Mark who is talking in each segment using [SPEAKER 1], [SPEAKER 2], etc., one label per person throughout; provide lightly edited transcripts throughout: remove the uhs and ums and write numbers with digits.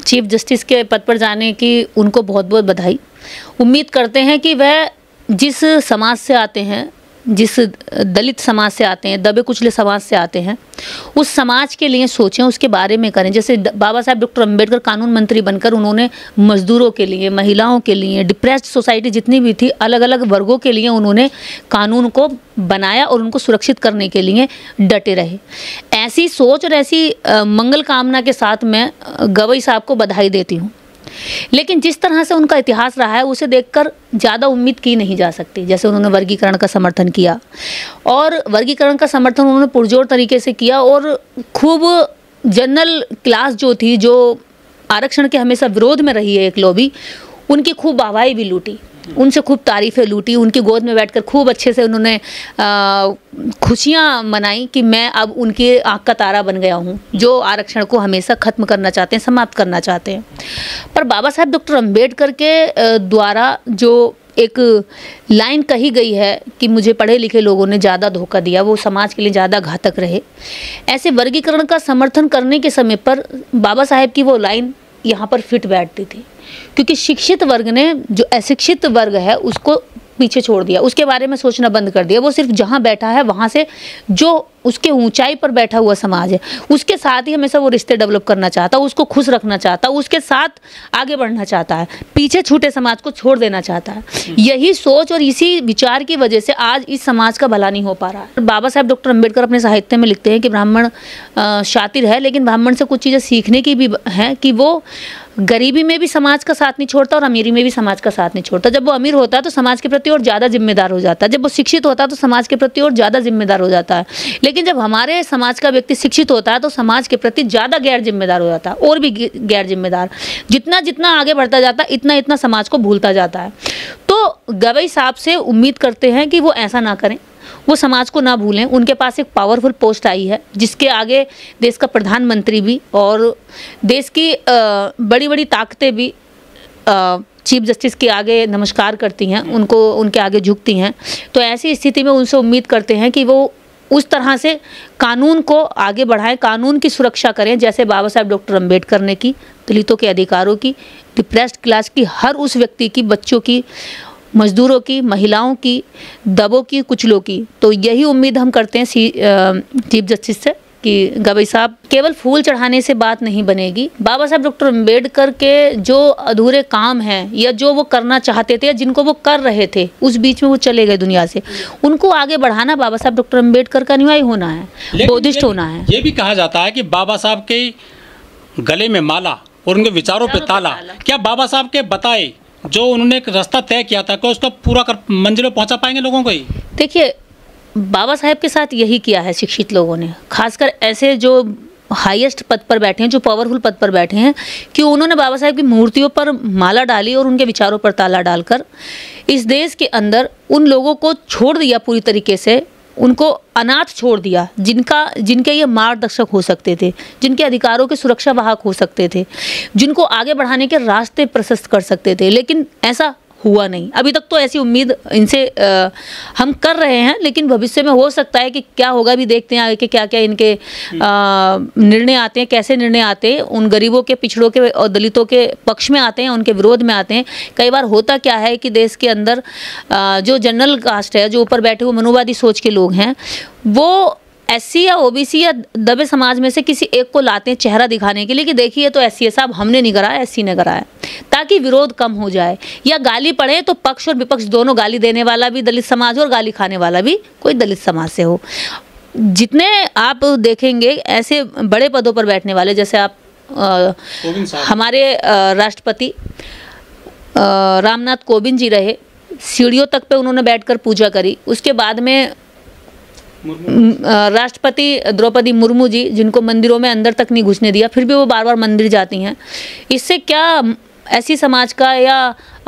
[SPEAKER 1] Chief justice के पद पर जाने की उनको बहुत बहुत बधाई। उम्मीद करते हैं कि वह जिस समाज से आते हैं, जिस दलित समाज से आते हैं, दबे कुचले समाज से आते हैं, उस समाज के लिए सोचें, उसके बारे में करें। जैसे बाबा साहब डॉक्टर अंबेडकर कानून मंत्री बनकर उन्होंने मजदूरों के लिए, महिलाओं के लिए, डिप्रेस्ड सोसाइटी जितनी भी थी, अलग अलग वर्गों के लिए उन्होंने कानून को बनाया और उनको सुरक्षित करने के लिए डटे रहे। ऐसी सोच और ऐसी मंगल कामना के साथ मैं गवई साहब को बधाई देती हूँ। लेकिन जिस तरह से उनका इतिहास रहा है उसे देखकर ज़्यादा उम्मीद की नहीं जा सकती। जैसे उन्होंने वर्गीकरण का समर्थन किया, और वर्गीकरण का समर्थन उन्होंने पुरजोर तरीके से किया, और खूब जनरल क्लास जो थी, जो आरक्षण के हमेशा विरोध में रही है एक लॉबी, उनकी खूब वाहवाही भी लूटी, उनसे खूब तारीफ़ें लूटी, उनकी गोद में बैठकर खूब अच्छे से उन्होंने खुशियाँ मनाई कि मैं अब उनकी आँख का तारा बन गया हूँ, जो आरक्षण को हमेशा ख़त्म करना चाहते हैं, समाप्त करना चाहते हैं। पर बाबा साहब डॉक्टर अंबेडकर के द्वारा जो एक लाइन कही गई है कि मुझे पढ़े लिखे लोगों ने ज़्यादा धोखा दिया, वो समाज के लिए ज़्यादा घातक रहे, ऐसे वर्गीकरण का समर्थन करने के समय पर बाबा साहेब की वो लाइन यहाँ पर फिट बैठती थी, क्योंकि शिक्षित वर्ग ने जो अशिक्षित वर्ग है उसको पीछे छोड़ दिया, उसके बारे में सोचना बंद कर दिया। वो सिर्फ जहाँ बैठा है वहाँ से जो उसके ऊंचाई पर बैठा हुआ समाज है उसके साथ ही हमेशा वो रिश्ते डेवलप करना चाहता, उसको खुश रखना चाहता, उसके साथ आगे बढ़ना चाहता है, पीछे छूटे समाज को छोड़ देना चाहता है। यही सोच और इसी विचार की वजह से आज इस समाज का भला नहीं हो पा रहा है। बाबा साहब डॉक्टर अंबेडकर अपने साहित्य में लिखते हैं कि ब्राह्मण शातिर है, लेकिन ब्राह्मण से कुछ चीज़ें सीखने की भी हैं कि वो गरीबी में भी समाज का साथ नहीं छोड़ता और अमीरी में भी समाज का साथ नहीं छोड़ता। जब वो अमीर होता है तो समाज के प्रति और ज़्यादा जिम्मेदार हो जाता है, जब वो शिक्षित होता है तो समाज के प्रति और ज़्यादा जिम्मेदार हो जाता है। लेकिन जब हमारे समाज का व्यक्ति शिक्षित होता है तो समाज के प्रति ज़्यादा गैर जिम्मेदार हो जाता है, और भी गैर जिम्मेदार। जितना जितना आगे बढ़ता जाता है इतना इतना समाज को भूलता जाता है। तो गवई साहब से उम्मीद करते हैं कि वो ऐसा ना करें, वो समाज को ना भूलें। उनके पास एक पावरफुल पोस्ट आई है जिसके आगे देश का प्रधानमंत्री भी और देश की बड़ी बड़ी ताकतें भी चीफ जस्टिस के आगे नमस्कार करती हैं, उनको उनके आगे झुकती हैं। तो ऐसी स्थिति में उनसे उम्मीद करते हैं कि वो उस तरह से कानून को आगे बढ़ाएं, कानून की सुरक्षा करें, जैसे बाबा साहब डॉक्टर अंबेडकर ने की, दलितों के अधिकारों की, डिप्रेस्ड क्लास की, हर उस व्यक्ति की, बच्चों की, मजदूरों की, महिलाओं की, दबों की, कुचलों की। तो यही उम्मीद हम करते हैं चीफ जस्टिस से कि गवई साहब केवल फूल चढ़ाने से बात नहीं बनेगी। बाबा साहब डॉक्टर अंबेडकर के जो अधूरे काम हैं या जो वो करना चाहते थे या जिनको वो कर रहे थे, उस बीच में वो चले गए दुनिया से, उनको आगे बढ़ाना बाबा साहब डॉक्टर अंबेडकर का अनुयायी होना है, बौद्धिस्ट होना है।
[SPEAKER 2] ये भी कहा जाता है कि बाबा साहब के गले में माला और उनके विचारों पे ताला। क्या बाबा साहब के बताए जो उन्होंने एक रास्ता तय किया था क्या उसको पूरा कर मंजिलों पहुंचा पाएंगे लोगों को? ही
[SPEAKER 1] देखिए, बाबा साहेब के साथ यही किया है शिक्षित लोगों ने, खासकर ऐसे जो हाईएस्ट पद पर बैठे हैं, जो पावरफुल पद पर बैठे हैं, कि उन्होंने बाबा साहेब की मूर्तियों पर माला डाली और उनके विचारों पर ताला डालकर इस देश के अंदर उन लोगों को छोड़ दिया, पूरी तरीके से उनको अनाथ छोड़ दिया, जिनके ये मार्गदर्शक हो सकते थे, जिनके अधिकारों के सुरक्षा वाहक हो सकते थे, जिनको आगे बढ़ाने के रास्ते प्रशस्त कर सकते थे। लेकिन ऐसा हुआ नहीं। अभी तक तो ऐसी उम्मीद इनसे हम कर रहे हैं, लेकिन भविष्य में हो सकता है कि क्या होगा, भी देखते हैं आगे के क्या क्या इनके निर्णय आते हैं, कैसे निर्णय आते हैं, उन गरीबों के, पिछड़ों के और दलितों के पक्ष में आते हैं, उनके विरोध में आते हैं। कई बार होता क्या है कि देश के अंदर जो जनरल कास्ट है, जो ऊपर बैठे हुए मनुवादी सोच के लोग हैं, वो एससी या ओबीसी या दबे समाज में से किसी एक को लाते हैं चेहरा दिखाने के लिए कि देखिए तो एससी है साहब, हमने नहीं कराया, एससी ने कराया, ताकि विरोध कम हो जाए। या गाली पड़े तो पक्ष और विपक्ष दोनों, गाली देने वाला भी दलित समाज हो और गाली खाने वाला भी कोई दलित समाज से हो। जितने आप देखेंगे ऐसे बड़े पदों पर बैठने वाले, जैसे आप हमारे राष्ट्रपति रामनाथ कोविंद जी रहे, सीढ़ियों तक पे उन्होंने बैठकर पूजा करी। उसके बाद में राष्ट्रपति द्रौपदी मुर्मू जी, जिनको मंदिरों में अंदर तक नहीं घुसने दिया, फिर भी वो बार बार मंदिर जाती हैं। इससे क्या ऐसी समाज का या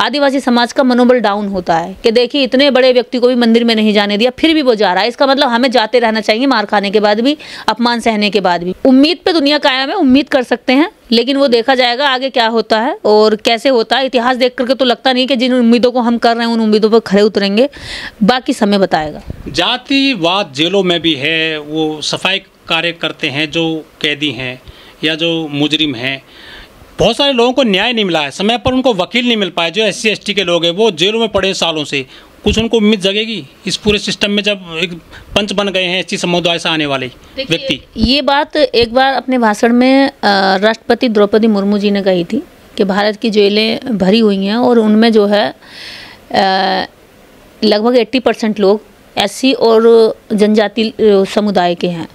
[SPEAKER 1] आदिवासी समाज का मनोबल डाउन होता है कि देखिए इतने बड़े व्यक्ति को भी मंदिर में नहीं जाने दिया, फिर भी वो जा रहा है। इसका मतलब हमें जाते रहना चाहिए, मार खाने के बाद भी, अपमान सहने के बाद भी। उम्मीद पे दुनिया कायम है, उम्मीद कर सकते हैं, लेकिन वो देखा जाएगा आगे क्या होता है और कैसे होता है। इतिहास देख करके तो लगता नहीं कि जिन उम्मीदों को हम कर रहे हैं उन उम्मीदों पर खरे उतरेंगे, बाकी समय बताएगा।
[SPEAKER 2] जातिवाद जेलों में भी है, वो सफाई कार्य करते हैं जो कैदी हैं या जो मुजरिम हैं, बहुत सारे लोगों को न्याय नहीं मिला है, समय पर उनको वकील नहीं मिल पाए। जो SC ST के लोग हैं वो जेलों में पड़े हैं सालों से। कुछ उनको उम्मीद जगेगी इस पूरे सिस्टम में जब एक पंच बन गए हैं SC समुदाय से आने वाले व्यक्ति?
[SPEAKER 1] ये बात एक बार अपने भाषण में राष्ट्रपति द्रौपदी मुर्मू जी ने कही थी कि भारत की जेलें भरी हुई हैं और उनमें जो है लगभग 80% लोग SC और जनजाति समुदाय के हैं,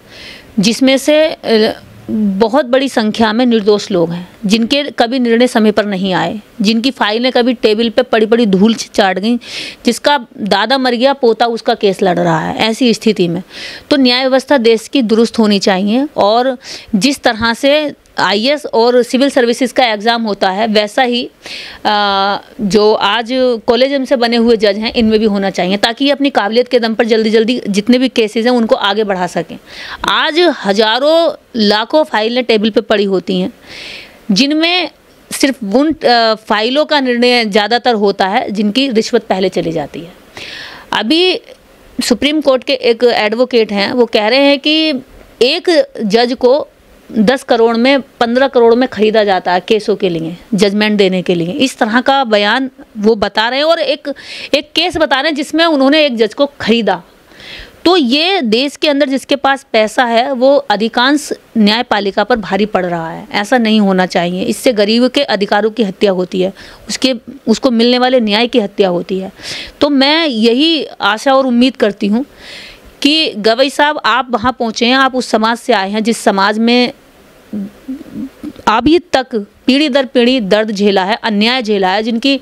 [SPEAKER 1] जिसमें से बहुत बड़ी संख्या में निर्दोष लोग हैं जिनके कभी निर्णय समय पर नहीं आए, जिनकी फाइलें कभी टेबल पे पड़ी पड़ी धूल चाट गई, जिसका दादा मर गया पोता उसका केस लड़ रहा है। ऐसी स्थिति में तो न्याय व्यवस्था देश की दुरुस्त होनी चाहिए और जिस तरह से IAS और सिविल सर्विसेज का एग्ज़ाम होता है वैसा ही जो आज कॉलेज से बने हुए जज हैं इनमें भी होना चाहिए, ताकि ये अपनी काबिलियत के दम पर जल्दी जल्दी जितने भी केसेस हैं उनको आगे बढ़ा सकें। आज हज़ारों लाखों फाइलें टेबल पे पड़ी होती हैं जिनमें सिर्फ उन फाइलों का निर्णय ज़्यादातर होता है जिनकी रिश्वत पहले चली जाती है। अभी सुप्रीम कोर्ट के एक एडवोकेट हैं, वो कह रहे हैं कि एक जज को 10 करोड़ में 15 करोड़ में ख़रीदा जाता है केसों के लिए, जजमेंट देने के लिए। इस तरह का बयान वो बता रहे हैं और एक केस बता रहे हैं जिसमें उन्होंने एक जज को ख़रीदा। तो ये देश के अंदर जिसके पास पैसा है वो अधिकांश न्यायपालिका पर भारी पड़ रहा है। ऐसा नहीं होना चाहिए। इससे गरीब के अधिकारों की हत्या होती है, उसको मिलने वाले न्याय की हत्या होती है। तो मैं यही आशा और उम्मीद करती हूँ कि गवई साहब आप वहाँ पहुँचे हैं, आप उस समाज से आए हैं जिस समाज में अभी तक पीढ़ी दर पीढ़ी दर्द झेला है, अन्याय झेला है, जिनकी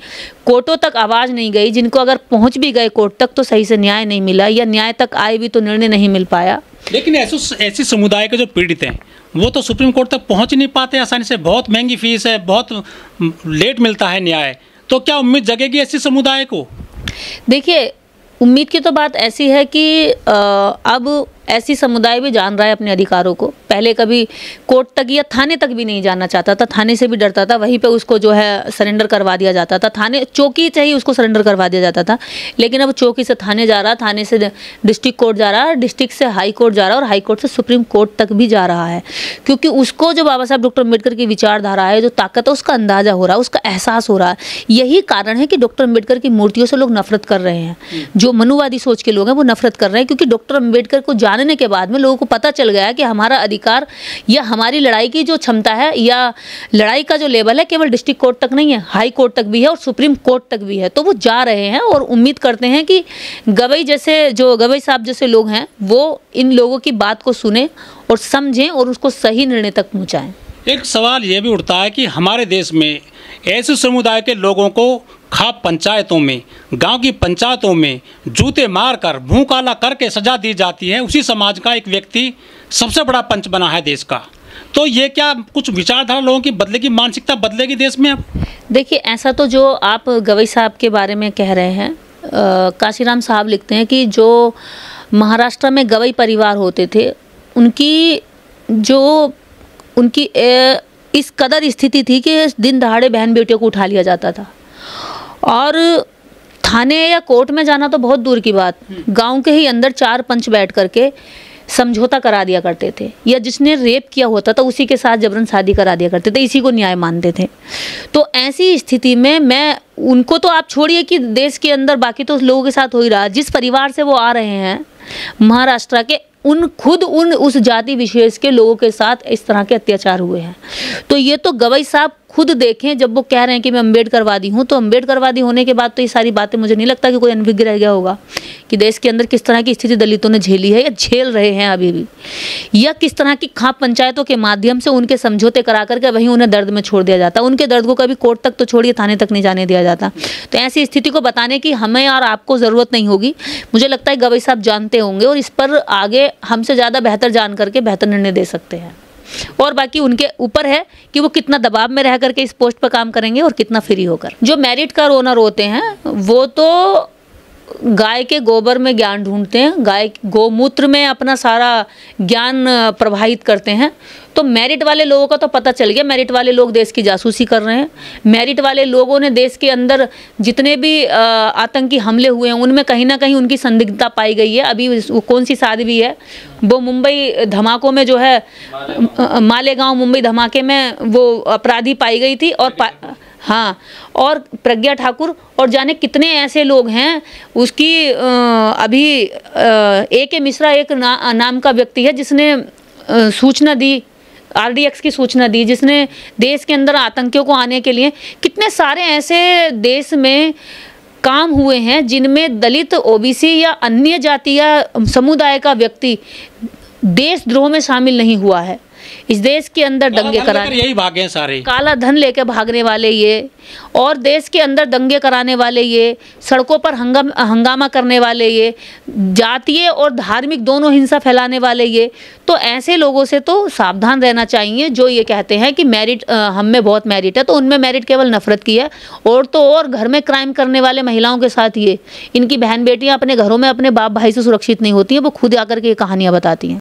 [SPEAKER 1] कोर्टों तक आवाज़ नहीं गई, जिनको अगर पहुँच भी गए कोर्ट तक तो सही से न्याय नहीं मिला, या न्याय तक आए भी तो निर्णय नहीं मिल पाया।
[SPEAKER 2] लेकिन ऐसे समुदाय के जो पीड़ित हैं वो तो सुप्रीम कोर्ट तक पहुँच ही नहीं पाते आसानी से। बहुत महंगी फीस है, बहुत लेट मिलता है न्याय। तो क्या उम्मीद जगेगी ऐसे समुदाय को?
[SPEAKER 1] देखिए, उम्मीद की तो बात ऐसी है कि अब ऐसी समुदाय भी जान रहा है अपने अधिकारों को। पहले कभी कोर्ट तक या थाने तक भी नहीं जाना चाहता था, थाने से भी डरता था, वहीं पे उसको जो है सरेंडर करवा दिया जाता था। थाने चौकी से ही उसको सरेंडर करवा दिया जाता था। लेकिन अब चौकी से थाने जा रहा, थाने से डिस्ट्रिक्ट कोर्ट जा रहा, डिस्ट्रिक्ट से हाई कोर्ट जा रहा और हाई कोर्ट से सुप्रीम कोर्ट तक भी जा रहा है, क्योंकि उसको जो बाबा साहब डॉक्टर अम्बेडकर की विचारधारा है, जो ताकत है, उसका अंदाज़ा हो रहा है, उसका एहसास हो रहा है। यही कारण है कि डॉक्टर अम्बेडकर की मूर्तियों से लोग नफरत कर रहे हैं। जो मनुवादी सोच के लोग हैं वो नफरत कर रहे हैं, क्योंकि डॉक्टर अम्बेडकर को जानने के बाद में लोगों को पता चल गया कि हमारा अधिकार या हमारी लड़ाई की जो क्षमता है या लड़ाई का जो लेवल है केवल डिस्ट्रिक्ट कोर्ट तक नहीं है, हाई कोर्ट तक भी है और सुप्रीम कोर्ट तक भी है। तो वो जा रहे हैं और उम्मीद करते हैं कि गवई साहब जैसे लोग हैं वो इन लोगों की बात को सुने और समझें और उसको सही निर्णय तक पहुँचाएं।
[SPEAKER 2] एक सवाल ये भी उठता है कि हमारे देश में ऐसे समुदाय के लोगों को खाप पंचायतों में, गांव की पंचायतों में जूते मारकर, मुंह काला करके सजा दी जाती है। उसी समाज का एक व्यक्ति सबसे बड़ा पंच बना है देश का। तो ये क्या कुछ विचारधारा लोगों की बदलेगी, मानसिकता बदलेगी देश में? अब
[SPEAKER 1] देखिए, ऐसा तो जो आप गवई साहब के बारे में कह रहे हैं, काशीराम साहब लिखते हैं कि जो महाराष्ट्र में गवई परिवार होते थे उनकी इस कदर स्थिति थी कि दिन दहाड़े बहन बेटियों को उठा लिया जाता था और थाने या कोर्ट में जाना तो बहुत दूर की बात, गांव के ही अंदर 4 पंच बैठ करके समझौता करा दिया करते थे, या जिसने रेप किया होता था उसी के साथ जबरन शादी करा दिया करते थे, इसी को न्याय मानते थे। तो ऐसी स्थिति में मैं उनको तो आप छोड़िए कि देश के अंदर बाकी तो लोगों के साथ हो ही रहा, जिस परिवार से वो आ रहे हैं महाराष्ट्र के, उस जाति विशेष के लोगों के साथ इस तरह के अत्याचार हुए हैं। तो ये तो गवई साहब खुद देखें, जब वो कह रहे हैं कि मैं अम्बेडकरवादी हूँ, तो अम्बेडकरवादी होने के बाद तो ये सारी बातें मुझे नहीं लगता कि कोई अनभिज्ञ रह गया होगा कि देश के अंदर किस तरह की स्थिति दलितों ने झेली है या झेल रहे हैं अभी भी, या किस तरह की खाप पंचायतों के माध्यम से उनके समझौते करा करके वहीं उन्हें दर्द में छोड़ दिया जाता। उनके दर्द को कभी कोर्ट तक तो छोड़िए, थाने तक नहीं जाने दिया जाता। तो ऐसी स्थिति को बताने की हमें और आपको ज़रूरत नहीं होगी। मुझे लगता है गवई साहब जानते होंगे और इस पर आगे हमसे ज़्यादा बेहतर जान करके बेहतर निर्णय दे सकते हैं। और बाकी उनके ऊपर है कि वो कितना दबाव में रह करके इस पोस्ट पर काम करेंगे और कितना फ्री होकर। जो मेरिट का ओनर होते हैं वो तो गाय के गोबर में ज्ञान ढूंढते हैं, गाय गौमूत्र में अपना सारा ज्ञान प्रवाहित करते हैं। तो मेरिट वाले लोगों का तो पता चल गया, मेरिट वाले लोग देश की जासूसी कर रहे हैं। मेरिट वाले लोगों ने देश के अंदर जितने भी आतंकी हमले हुए हैं उनमें कहीं ना कहीं उनकी संदिग्धता पाई गई है। अभी वो कौन सी साध्वी है, वो मुंबई धमाकों में जो है मालेगांव मुंबई धमाके में वो अपराधी पाई गई थी। और हाँ, और प्रज्ञा ठाकुर और जाने कितने ऐसे लोग हैं। उसकी अभी AK मिश्रा एक नाम का व्यक्ति है जिसने सूचना दी, RDX की सूचना दी, जिसने देश के अंदर आतंकियों को आने के लिए कितने सारे ऐसे देश में काम हुए हैं जिनमें दलित, OBC या अन्य जाति या समुदाय का व्यक्ति देशद्रोह में शामिल नहीं हुआ है। इस देश के अंदर दंगे कराने,
[SPEAKER 2] यही भागे सारे
[SPEAKER 1] काला धन लेके भागने वाले ये, और देश के अंदर दंगे कराने वाले ये, सड़कों पर हंगामा करने वाले ये, जातीय और धार्मिक दोनों हिंसा फैलाने वाले ये, तो ऐसे लोगों से तो सावधान रहना चाहिए जो ये कहते हैं कि मेरिट हम में बहुत मेरिट है। तो उनमें मेरिट केवल नफरत की है। और तो और घर में क्राइम करने वाले महिलाओं के साथ ये, इनकी बहन बेटियां अपने घरों में अपने बाप भाई से सुरक्षित नहीं होती हैं, वो खुद आकर के ये कहानियाँ बताती हैं।